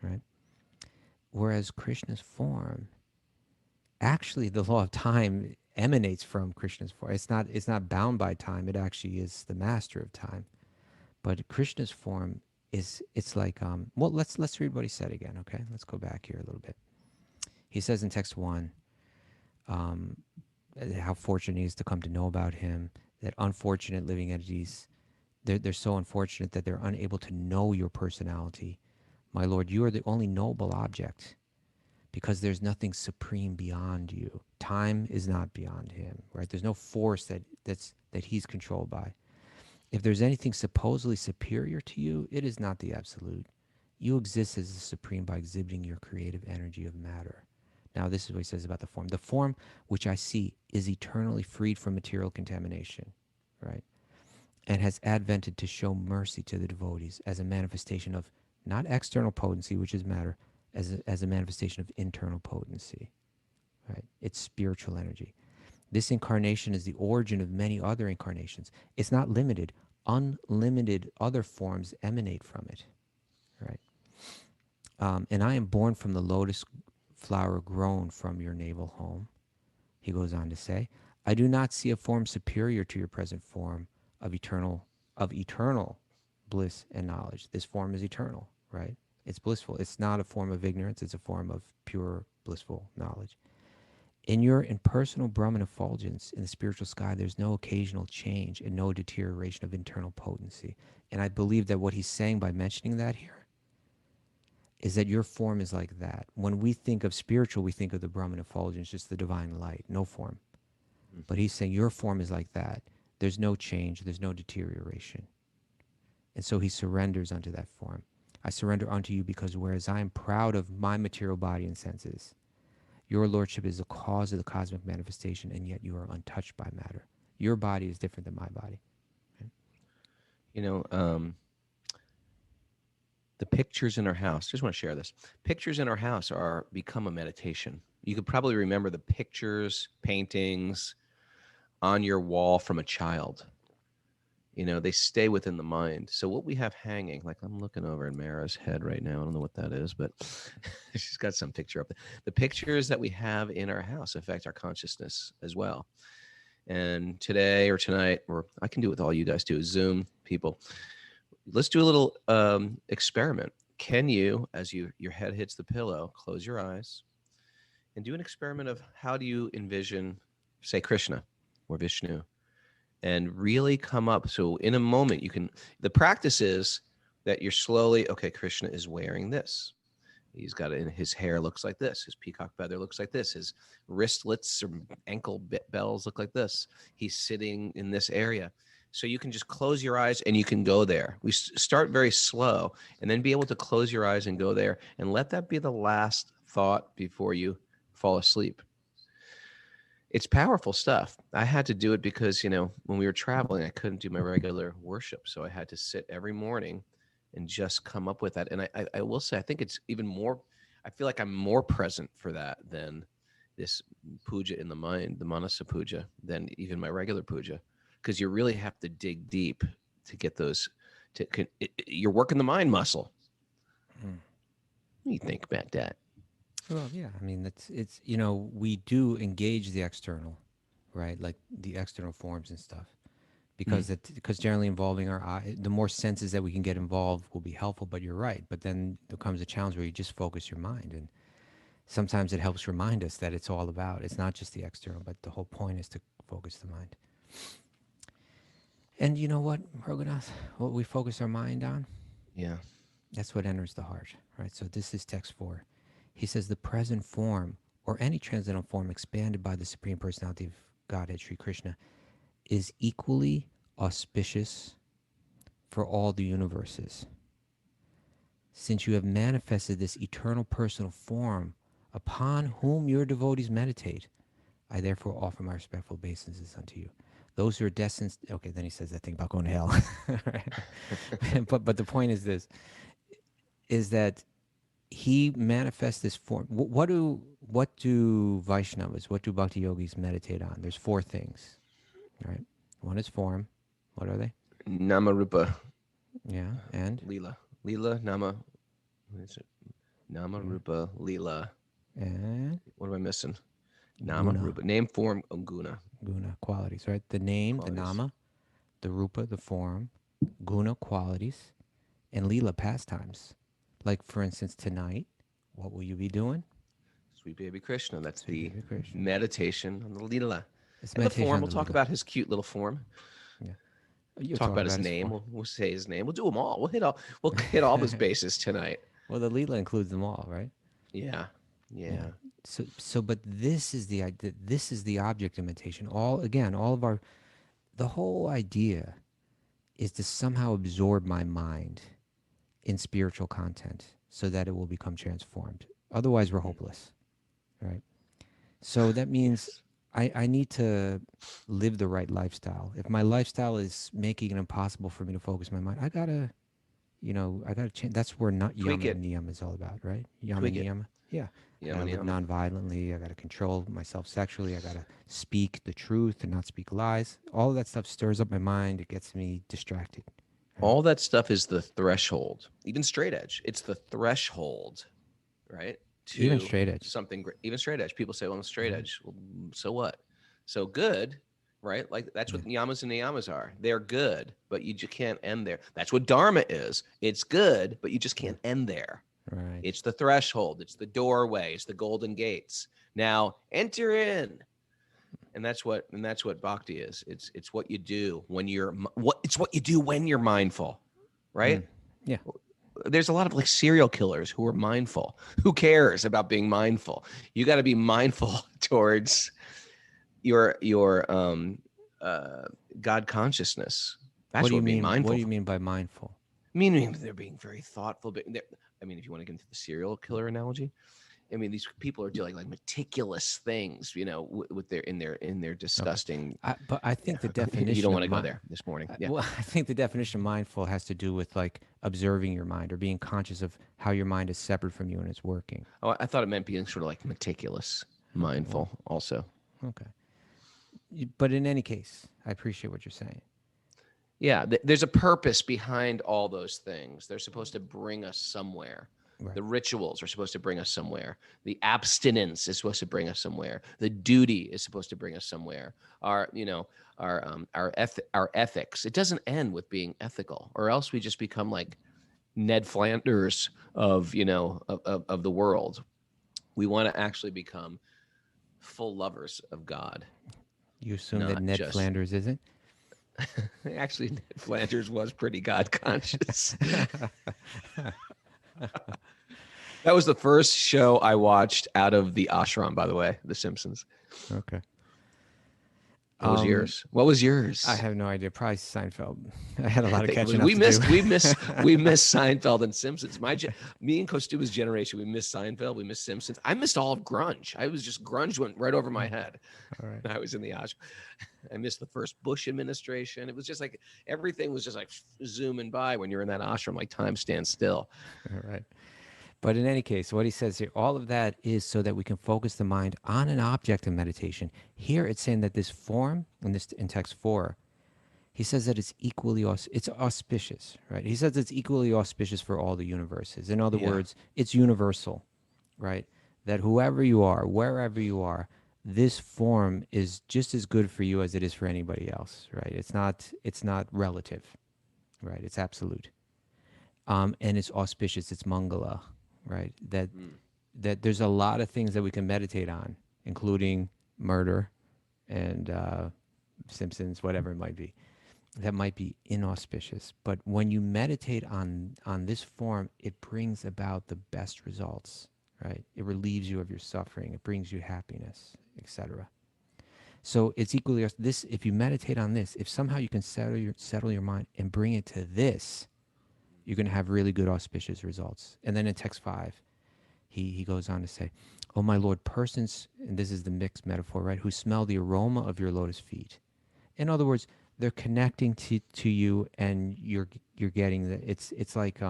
Speaker 1: right? Whereas Krishna's form, actually the law of time emanates from Krishna's form. It's not bound by time. It actually is the master of time. But Krishna's form it's like, well, let's read what he said again, okay? Let's go back here a little bit. He says in text 1, how fortunate he is to come to know about him, that unfortunate living entities, they're so unfortunate that they're unable to know your personality. My Lord, you are the only knowable object, because there's nothing supreme beyond you. Time is not beyond him, right? There's no force that he's controlled by. If there's anything supposedly superior to you, it is not the absolute. You exist as the supreme by exhibiting your creative energy of matter. Now, this is what he says about the form. The form which I see is eternally freed from material contamination, right? And has advented to show mercy to the devotees as a manifestation of not external potency, which is matter, as a manifestation of internal potency, right? It's spiritual energy. This incarnation is the origin of many other incarnations. It's not limited. Unlimited other forms emanate from it, right? And I am born from the lotus flower grown from your navel home. He goes on to say, I do not see a form superior to your present form of eternal bliss and knowledge. This form is eternal, right? It's blissful. It's not a form of ignorance. It's a form of pure, blissful knowledge. In your impersonal Brahman effulgence in the spiritual sky, there's no occasional change and no deterioration of internal potency. And I believe that what he's saying by mentioning that here is that your form is like that. When we think of spiritual, we think of the Brahman effulgence, just the divine light, no form. But he's saying your form is like that. There's no change. There's no deterioration. And so he surrenders unto that form. I surrender unto you because whereas I am proud of my material body and senses, your lordship is the cause of the cosmic manifestation, and yet you are untouched by matter. Your body is different than my body.
Speaker 2: Right? The pictures in our house, just want to share this. Pictures in our house become a meditation. You could probably remember the pictures, paintings on your wall from a child. they stay within the mind. So what we have hanging, like I'm looking over at Mara's head right now. I don't know what that is, but she's got some picture up there. The pictures that we have in our house affect our consciousness as well. And today or tonight, or I can do it with all you guys too, Zoom people, let's do a little experiment. Can you, as your head hits the pillow, close your eyes and do an experiment of how do you envision, say, Krishna or Vishnu, and really come up. So in a moment, the practice is that you're slowly, okay, Krishna is wearing this. He's got his hair looks like this. His peacock feather looks like this. His wristlets or ankle bells look like this. He's sitting in this area. So you can just close your eyes and you can go there. We start very slow and then be able to close your eyes and go there and let that be the last thought before you fall asleep. It's powerful stuff. I had to do it because, when we were traveling, I couldn't do my regular worship. So I had to sit every morning and just come up with that. And I will say, I think it's even more, I feel like I'm more present for that than this puja in the mind, the manasa puja, than even my regular puja. Because you really have to dig deep to get those, you're working the mind muscle. What do you think about that?
Speaker 1: Well, yeah, I mean, it's we do engage the external, right? Like the external forms and stuff. Because generally involving our eye, the more senses that we can get involved will be helpful, but you're right. But then there comes a challenge where you just focus your mind. And sometimes it helps remind us that it's all about, it's not just the external, but the whole point is to focus the mind. And you know what, Raghunath, what we focus our mind on?
Speaker 2: Yeah.
Speaker 1: That's what enters the heart, right? So this is text 4. He says the present form or any transcendental form expanded by the Supreme Personality of Godhead, Sri Krishna, is equally auspicious for all the universes. Since you have manifested this eternal personal form upon whom your devotees meditate, I therefore offer my respectful obeisances unto you. Those who are destined, okay, then he says that thing about going to hell. but the point is this, is that he manifests this form. What do Vaishnavas, what do Bhakti-yogis meditate on? There's 4 things, right? One is form. What are they?
Speaker 2: Nama Rupa.
Speaker 1: Yeah, and?
Speaker 2: Leela. Leela, Nama. What is it? Nama Rupa, Leela.
Speaker 1: And?
Speaker 2: What am I missing? Nama Rupa. Name, form, Guna.
Speaker 1: Guna, qualities, right? The name,
Speaker 2: qualities.
Speaker 1: The Nama, the Rupa, the form, Guna, qualities, and Leela, pastimes. Like, for instance, tonight, what will you be doing?
Speaker 2: Sweet Baby Krishna. That's the meditation on the Leela.
Speaker 1: And
Speaker 2: the form, we'll talk about his cute little form.
Speaker 1: Yeah.
Speaker 2: We'll talk about his name. We'll say his name. We'll do them all. We'll hit all those bases tonight.
Speaker 1: Well, the Leela includes them all, right?
Speaker 2: Yeah.
Speaker 1: So, but this is the object of meditation. The whole idea is to somehow absorb my mind in spiritual content so that it will become transformed. Otherwise, we're hopeless, right? So that means I need to live the right lifestyle. If my lifestyle is making it impossible for me to focus my mind, I gotta change. That's where yama and niyama is all about, right? Yama and niyama. Yeah. I gotta live non-violently. I gotta control myself sexually. I gotta speak the truth and not speak lies. All of that stuff stirs up my mind. It gets me distracted.
Speaker 2: Right? All that stuff is the threshold. Even straight edge. It's the threshold, right?
Speaker 1: Even straight edge.
Speaker 2: Something great. Even straight edge. People say, well, I'm straight edge. Well, so what? So good, right? Like that's what yamas and niyamas are. They're good, but you just can't end there. That's what dharma is. It's good, but you just can't end there.
Speaker 1: Right.
Speaker 2: It's the threshold. It's the doorway. It's the golden gates. Now enter in. And that's what bhakti is. It's what you do when you're mindful, right?
Speaker 1: Yeah.
Speaker 2: There's a lot of like serial killers who are mindful. Who cares about being mindful? You got to be mindful towards your God consciousness. That's what being mindful.
Speaker 1: What do you mean by mindful?
Speaker 2: Meaning they're being very thoughtful. If you want to get into the serial killer analogy, these people are doing like meticulous things, with in their disgusting.
Speaker 1: Okay. But I think the definition.
Speaker 2: You don't want to go there this morning. Yeah.
Speaker 1: Well, I think the definition of mindful has to do with like observing your mind or being conscious of how your mind is separate from you and it's working.
Speaker 2: Oh, I thought it meant being sort of like meticulous, mindful, also.
Speaker 1: Okay. But in any case, I appreciate what you're saying.
Speaker 2: Yeah, there's a purpose behind all those things. They're supposed to bring us somewhere. Right. The rituals are supposed to bring us somewhere. The abstinence is supposed to bring us somewhere. The duty is supposed to bring us somewhere. Our ethics. It doesn't end with being ethical, or else we just become like Ned Flanders of of the world. We want to actually become full lovers of God.
Speaker 1: You assume that Ned Flanders isn't?
Speaker 2: Actually, Ned Flanders was pretty God conscious. That was the first show I watched out of the ashram, by the way, The Simpsons.
Speaker 1: Okay.
Speaker 2: What was yours? What was yours?
Speaker 1: I have no idea. Probably Seinfeld. I had a lot of catching up
Speaker 2: we
Speaker 1: to
Speaker 2: missed,
Speaker 1: do.
Speaker 2: we missed Seinfeld and Simpsons. Me and Kaustubha's generation, we missed Seinfeld. We missed Simpsons. I missed all of grunge. Grunge went right over my head.
Speaker 1: All right.
Speaker 2: I was in the ashram. I missed the first Bush administration. It was just like everything was just like zooming by when you're in that ashram, like time stands still.
Speaker 1: All right. But in any case, what he says here, all of that is so that we can focus the mind on an object of meditation. Here it's saying that this form, in text 4, he says that it's it's auspicious, right? He says it's equally auspicious for all the universes. In other words, it's universal, right? That whoever you are, wherever you are, this form is just as good for you as it is for anybody else, right? It's not relative, right? It's absolute. And it's auspicious, it's mangala, right? That there's a lot of things that we can meditate on, including murder and Simpsons, whatever it might be, that might be inauspicious. But when you meditate on this form, it brings about the best results, right? It relieves you of your suffering. It brings you happiness, etc. So it's equally this. If you meditate on this, if somehow you can settle your mind and bring it to this, you're going to have really good auspicious results. And then in text 5, he goes on to say, "Oh my Lord, persons," and this is the mixed metaphor, right, "who smell the aroma of your lotus feet." In other words, they're connecting to you, and you're getting the it's like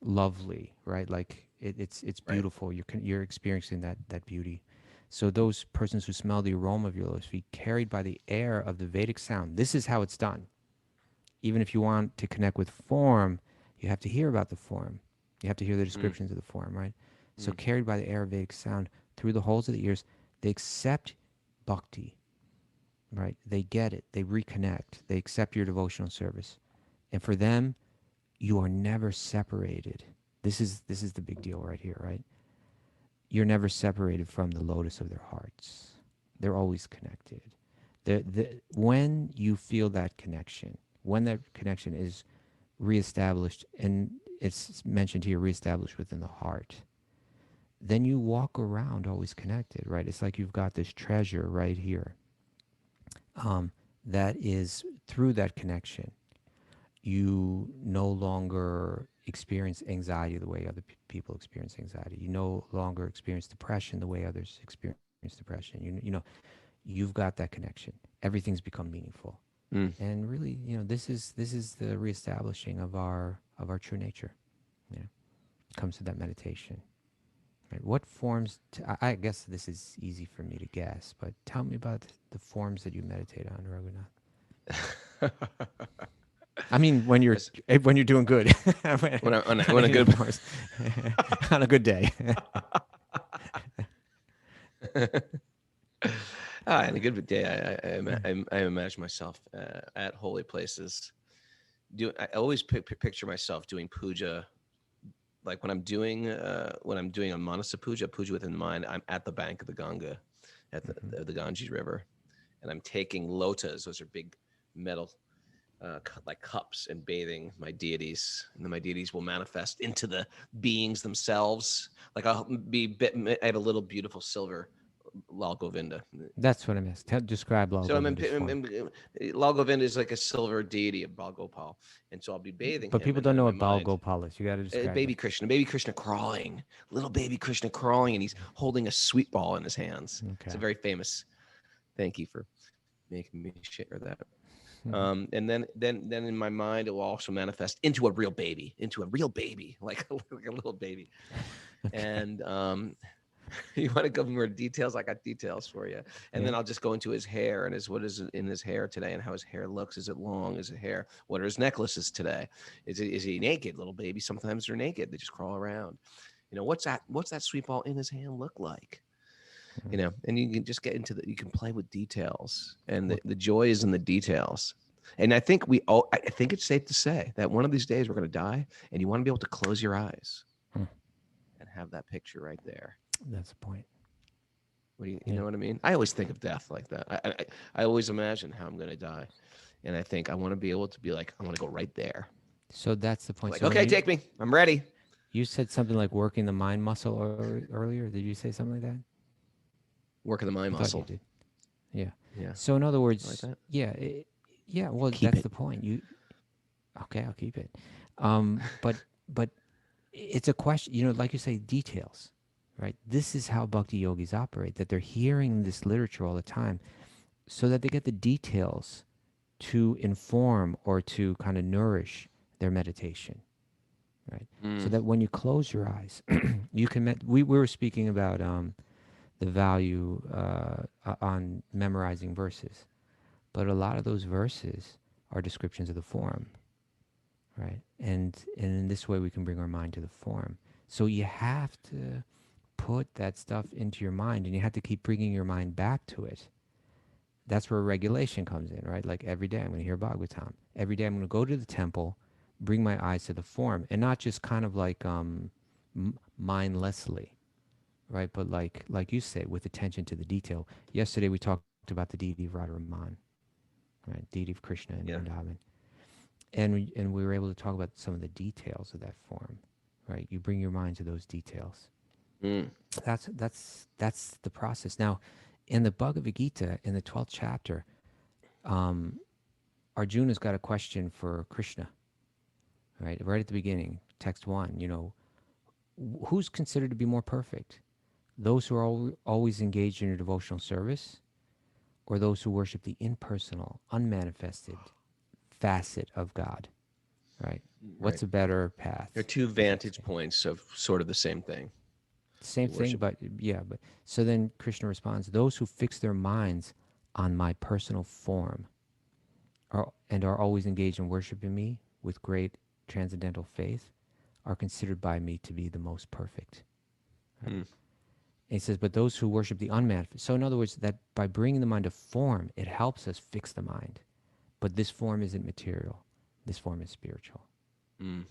Speaker 1: lovely, right? Like it's beautiful. Right. You're experiencing that beauty. So those persons who smell the aroma of your lotus feet, carried by the air of the Vedic sound. This is how it's done. Even if you want to connect with form, you have to hear about the form. You have to hear the descriptions of the form, right? So carried by the air of Vedic sound through the holes of the ears, they accept bhakti, right? They get it. They reconnect. They accept your devotional service. And for them, you are never separated. This is the big deal right here, right? You're never separated from the lotus of their hearts. They're always connected. When you feel that connection, when that connection is reestablished, and it's mentioned here, reestablished within the heart, then you walk around always connected, right? It's like you've got this treasure right here. That is, through that connection, you no longer experience anxiety the way other people experience anxiety. You no longer experience depression the way others experience depression. You've got that connection. Everything's become meaningful. And really, this is the reestablishing of our true nature. It comes to that meditation. Right? What forms? I guess this is easy for me to guess, but tell me about the forms that you meditate on, Raghunath. I mean, when you're doing good. when
Speaker 2: a good
Speaker 1: on a good day.
Speaker 2: On a good day, I imagine myself at holy places. I always picture myself doing puja, like when I'm doing a manasa puja within mind. I'm at the bank of the Ganga, at the Ganges River, and I'm taking lotas. Those are big metal like cups, and bathing my deities, and then my deities will manifest into the beings themselves. Like I have a little beautiful silver Lal Govinda.
Speaker 1: That's what I missed. Describe Lal Govinda.
Speaker 2: Lal Govinda is like a silver deity of Bal Gopal, and so I'll be bathing.
Speaker 1: But people don't know what Bal Gopal is. You got to describe
Speaker 2: baby Krishna crawling, little baby Krishna crawling, and he's holding a sweet ball in his hands. Okay. It's a very famous. Thank you for making me share that. And then in my mind, it will also manifest into a real baby, like a little baby. Okay. And You want to go more details? I got details for you. And then I'll just go into his hair and what is in his hair today and how his hair looks. Is it long? Is it hair? What are his necklaces today? Is he naked? Little baby, sometimes they're naked. They just crawl around. What's that sweet ball in his hand look like? And you can just get into you can play with details, and the joy is in the details. And I think I think it's safe to say that one of these days we're going to die, and you want to be able to close your eyes and have that picture right there.
Speaker 1: That's the point.
Speaker 2: What do you know what I mean? I always think of death like that. I always imagine how I'm going to die, and I think I want to be able to be like, I want to go right there.
Speaker 1: So that's the point.
Speaker 2: Like,
Speaker 1: so
Speaker 2: okay, take me. I'm ready.
Speaker 1: You said something like working the mind muscle earlier. Did you say something like that?
Speaker 2: Working the mind muscle.
Speaker 1: You did. Yeah.
Speaker 2: Yeah.
Speaker 1: So in other words,
Speaker 2: like that?
Speaker 1: Yeah. Well, that's the point. Okay, I'll keep it. But it's a question. Like you say, details, right? This is how Bhakti yogis operate. That they're hearing this literature all the time, so that they get the details to inform or to kind of nourish their meditation, right? So that when you close your eyes, you can. We were speaking about the value on memorizing verses. But a lot of those verses are descriptions of the form, right? And in this way, we can bring our mind to the form. So you have to put that stuff into your mind, and you have to keep bringing your mind back to it. That's where regulation comes in, right? Like every day I'm going to hear Bhagavatam. Every day I'm going to go to the temple, bring my eyes to the form, and not just kind of like mindlessly. Right, but like you say, with attention to the detail. Yesterday we talked about the deity of Radharaman, right? Deity of Krishna in Vrindavan, and we were able to talk about some of the details of that form, right? You bring your mind to those details. That's the process. Now, in the Bhagavad-gita, in the 12th chapter, Arjuna's got a question for Krishna, right? Right at the beginning, text 1. Who's considered to be more perfect? Those who are always engaged in a devotional service, or those who worship the impersonal, unmanifested facet of God, right? What's a better path?
Speaker 2: There are two vantage points of sort of the same thing.
Speaker 1: Same thing, but so then Krishna responds, those who fix their minds on my personal form and are always engaged in worshiping me with great transcendental faith are considered by me to be the most perfect. Right? And he says, but those who worship the unmanifest. So in other words, that by bringing the mind to form, it helps us fix the mind. But this form isn't material. This form is spiritual. Right?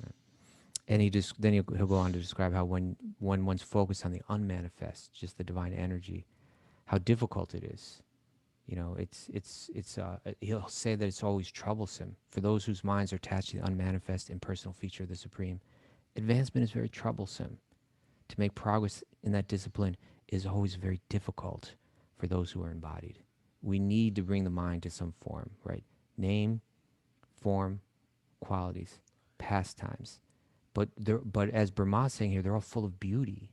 Speaker 1: And he'll go on to describe how when one's focused on the unmanifest, just the divine energy, how difficult it is. He'll say that it's always troublesome for those whose minds are attached to the unmanifest impersonal feature of the Supreme. Advancement is very troublesome. To make progress in that discipline is always very difficult for those who are embodied. We need to bring the mind to some form, right? Name, form, qualities, pastimes. But as Brahma's saying here, they're all full of beauty,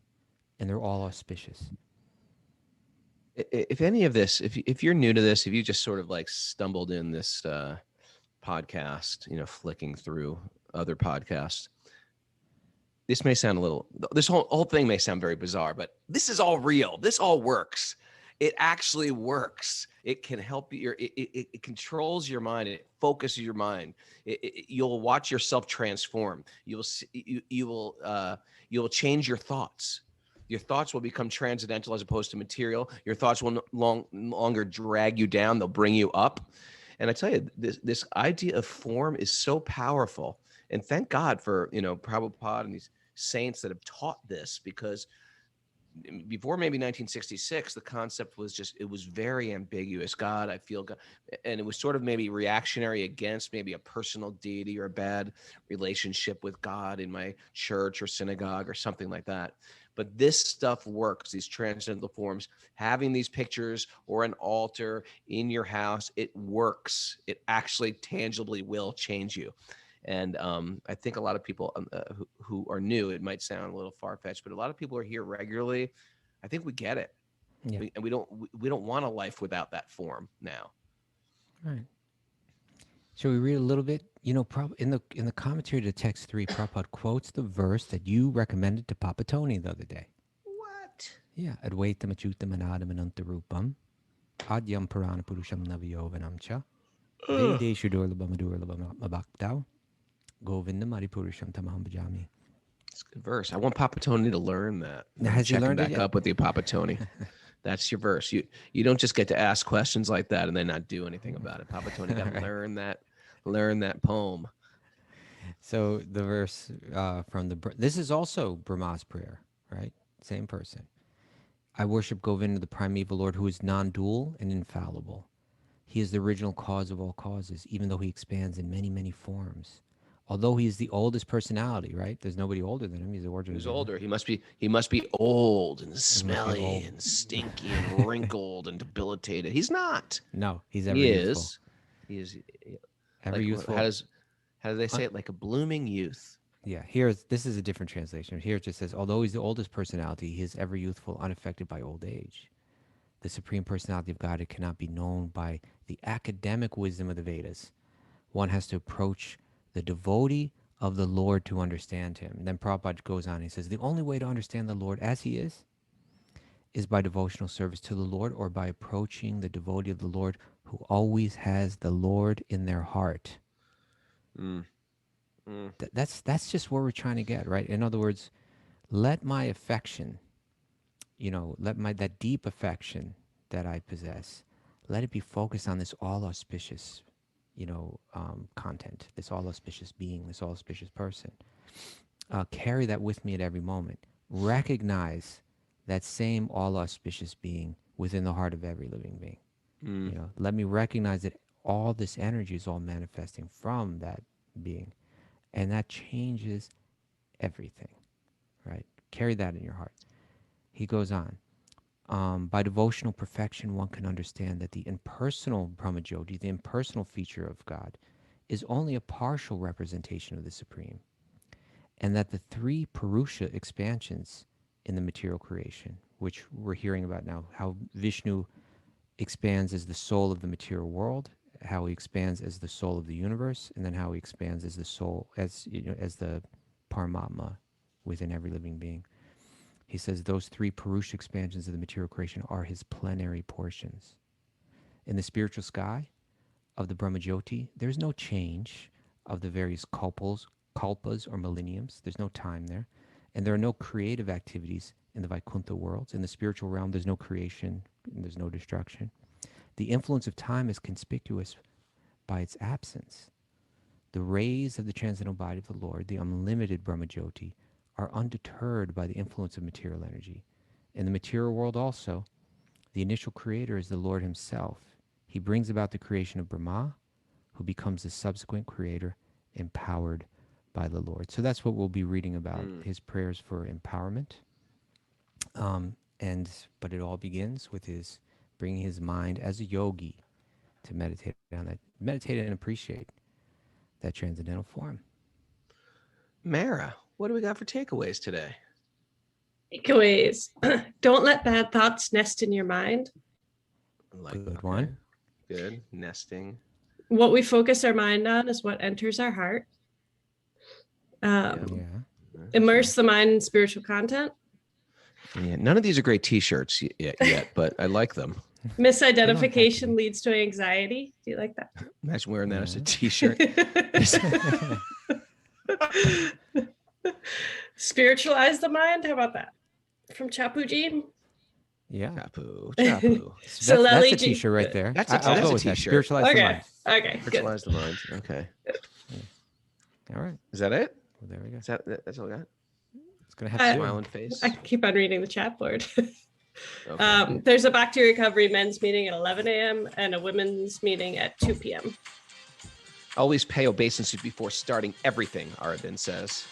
Speaker 1: and they're all auspicious.
Speaker 2: If any of this, if you're new to this, if you just sort of like stumbled in this podcast, flicking through other podcasts, this may sound this whole thing may sound very bizarre, but this is all real. This all works. It actually works. It can help you. It controls your mind. It focuses your mind. You'll watch yourself transform. You will change your thoughts. Your thoughts will become transcendental as opposed to material. Your thoughts will no longer drag you down. They'll bring you up. And I tell you, this idea of form is so powerful. And thank God for, Prabhupada and these saints that have taught this, because before maybe 1966, the concept was it was very ambiguous. God, I feel God. And it was sort of maybe reactionary against maybe a personal deity or a bad relationship with God in my church or synagogue or something like that. But this stuff works, these transcendental forms, having these pictures or an altar in your house, it works. It actually tangibly will change you. And I think a lot of people who are new, it might sound a little far-fetched, but a lot of people are here regularly. I think we get it. Yeah. We don't want a life without that form now.
Speaker 1: Right. Shall we read a little bit? In the commentary to text 3, Prabhupada quotes the verse that you recommended to Papa Tony the other day.
Speaker 2: What?
Speaker 1: Yeah. Advaitam achyutam anadam anantarupam. Adyam Purana Purusham Navayovanam Cha. Vedeshu Durlabam Durlabam Abhaktau. Govindam Adipurusham Tamaham Bhajami.
Speaker 2: It's a good verse. I want Papa Tony to learn that.
Speaker 1: Has he learned it
Speaker 2: back
Speaker 1: yet?
Speaker 2: up with you, Papa Tony. That's your verse. You don't just get to ask questions like that and then not do anything about it. Papa Tony got to learn that poem.
Speaker 1: So the verse this is also Brahma's prayer, right? Same person. I worship Govinda, the primeval Lord, who is non-dual and infallible. He is the original cause of all causes, even though he expands in many, many forms. Although he is the oldest personality, right? There's nobody older than him. He's the origin.
Speaker 2: Who's older? He must be old and smelly and stinky and wrinkled and debilitated. He's not.
Speaker 1: No, he's ever youthful.
Speaker 2: He is
Speaker 1: ever youthful.
Speaker 2: How do they say it? Like a blooming youth.
Speaker 1: Yeah, this is a different translation. Here it just says, although he's the oldest personality, he is ever youthful, unaffected by old age. The Supreme Personality of God cannot be known by the academic wisdom of the Vedas. One has to approach the devotee of the Lord to understand him. And then Prabhupada goes on, he says, the only way to understand the Lord as he is by devotional service to the Lord, or by approaching the devotee of the Lord who always has the Lord in their heart. That's just where we're trying to get, right? In other words, let my affection, that deep affection that I possess, let it be focused on this all auspicious, content, this all auspicious being, this all auspicious person. Carry that with me at every moment. Recognize that same all auspicious being within the heart of every living being. Let me recognize that all this energy is all manifesting from that being. And that changes everything, right? Carry that in your heart. He goes on. By devotional perfection, one can understand that the impersonal Brahma-jyoti, the impersonal feature of God, is only a partial representation of the Supreme. And that the three Purusha expansions in the material creation, which we're hearing about now, how Vishnu expands as the soul of the material world, how he expands as the soul of the universe, and then how he expands as the soul, as the Paramatma within every living being. He says those three Purusha expansions of the material creation are his plenary portions. In the spiritual sky of the Brahma-jyoti, there's no change of the various kalpas or millenniums. There's no time there. And there are no creative activities in the Vaikuntha worlds. In the spiritual realm, there's no creation, and there's no destruction. The influence of time is conspicuous by its absence. The rays of the transcendental body of the Lord, the unlimited Brahma-jyoti, are undeterred by the influence of material energy. In the material world also, the initial creator is the Lord himself. He brings about the creation of Brahma, who becomes the subsequent creator, empowered by the Lord. So that's what we'll be reading about, his prayers for empowerment. But it all begins with his bringing his mind as a yogi to meditate and appreciate that transcendental form.
Speaker 2: Mara, what do we got for takeaways today?
Speaker 4: Takeaways. Don't let bad thoughts nest in your mind.
Speaker 1: Good one.
Speaker 2: Good. Nesting.
Speaker 4: What we focus our mind on is what enters our heart. Immerse the mind in spiritual content.
Speaker 2: Yeah, none of these are great t-shirts yet, but I like them.
Speaker 4: Misidentification leads to anxiety. Do you like that?
Speaker 2: Imagine wearing that as a t-shirt.
Speaker 4: Spiritualize the mind. How about that? From Chapuji.
Speaker 1: Yeah.
Speaker 2: Chapu.
Speaker 1: So that's a t-shirt right there.
Speaker 2: That's a t-shirt.
Speaker 1: Spiritualize the mind.
Speaker 4: Okay.
Speaker 2: Spiritualize the mind. Okay.
Speaker 1: All right.
Speaker 2: Is that it?
Speaker 1: Well, there we go.
Speaker 2: That's all I got?
Speaker 1: It's going to have
Speaker 2: a smiling face.
Speaker 4: I keep on reading the chat board.
Speaker 2: Okay.
Speaker 4: There's a Bhakti Recovery men's meeting at 11 a.m. and a women's meeting at 2 p.m.
Speaker 2: Always pay obeisances before starting everything, Arvind says.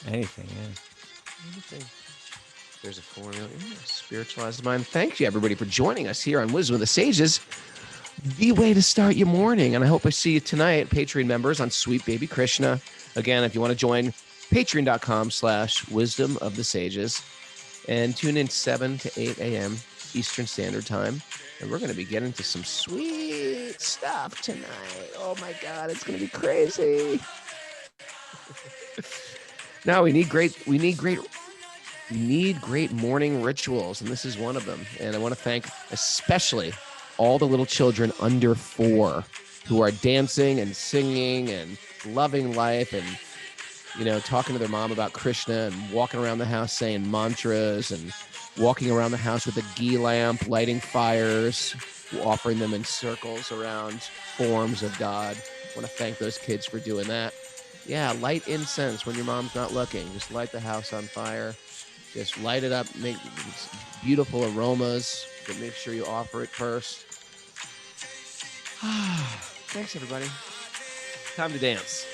Speaker 1: Anything, yeah.
Speaker 2: Anything. There's a formula. Yeah, spiritualize the mind. Thank you, everybody, for joining us here on Wisdom of the Sages, the way to start your morning. And I hope I see you tonight, Patreon members, on Sweet Baby Krishna. Again, if you want to join, patreon.com/Wisdom of the Sages. And tune in 7 to 8 a.m. Eastern Standard Time. And we're going to be getting to some sweet stuff tonight. Oh, my God. It's going to be crazy. Now, we need great need great morning rituals, and this is one of them. And I want to thank especially all the little children under 4 who are dancing and singing and loving life and, you know, talking to their mom about Krishna and walking around the house saying mantras and walking around the house with a ghee lamp, lighting fires, offering them in circles around forms of God. I want to thank those kids for doing that. Yeah, light incense when your mom's not looking. Just light the house on fire. Just light it up, make beautiful aromas, but make sure you offer it first. Thanks, everybody. Time to dance.